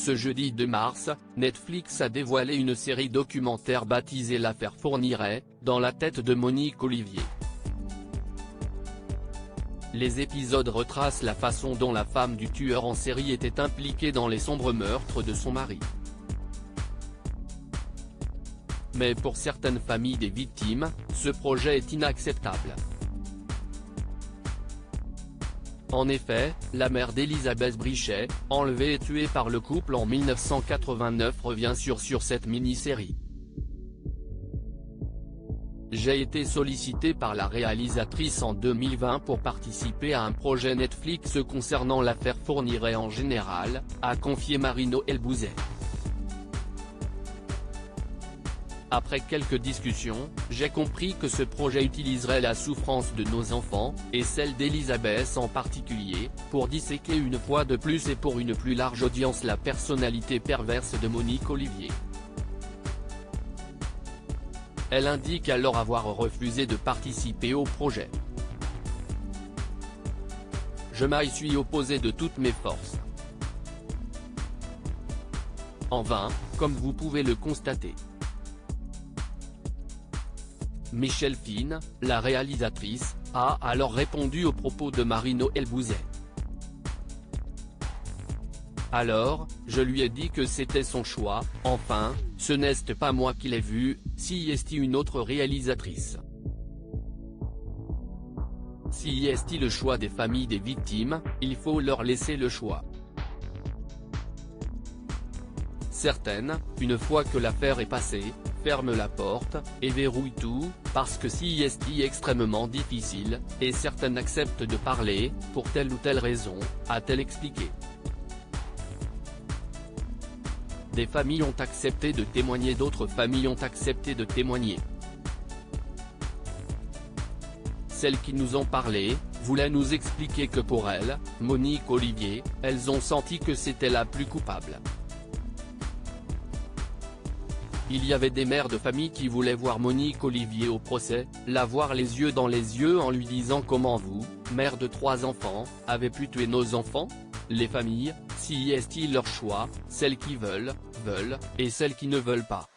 Ce jeudi 2 mars, Netflix a dévoilé une série documentaire baptisée L'affaire Fourniret, dans la tête de Monique Olivier. Les épisodes retracent la façon dont la femme du tueur en série était impliquée dans les sombres meurtres de son mari. Mais pour certaines familles des victimes, ce projet est inacceptable. En effet, la mère d'Elisabeth Brichet, enlevée et tuée par le couple en 1989 revient sur cette mini-série. J'ai été sollicité par la réalisatrice en 2020 pour participer à un projet Netflix concernant l'affaire Fourniret en général, a confié Marie-Noëlle Bouzet. Après quelques discussions, j'ai compris que ce projet utiliserait la souffrance de nos enfants, et celle d'Elisabeth en particulier, pour disséquer une fois de plus et pour une plus large audience la personnalité perverse de Monique Olivier. Elle indique alors avoir refusé de participer au projet. Je m'y suis opposé de toutes mes forces. En vain, comme vous pouvez le constater. Michel Fine, la réalisatrice, a alors répondu aux propos de Marie-Noëlle Bouzet. Alors, je lui ai dit que c'était son choix, enfin, ce n'est pas moi qui l'ai vu, si est une autre réalisatrice. Si est le choix des familles des victimes, il faut leur laisser le choix. Certaines, une fois que l'affaire est passée, ferment la porte, et verrouillent tout, parce que si est extrêmement difficile, et certaines acceptent de parler, pour telle ou telle raison, a-t-elle expliqué. Des familles ont accepté de témoigner, d'autres familles ont accepté de témoigner. Celles qui nous ont parlé, voulaient nous expliquer que pour elles, Monique Olivier, elles ont senti que c'était la plus coupable. Il y avait des mères de famille qui voulaient voir Monique Olivier au procès, la voir les yeux dans les yeux en lui disant « Comment vous, mère de 3 enfants, avez pu tuer nos enfants ?» Les familles, si est leur choix, celles qui veulent, veulent, et celles qui ne veulent pas.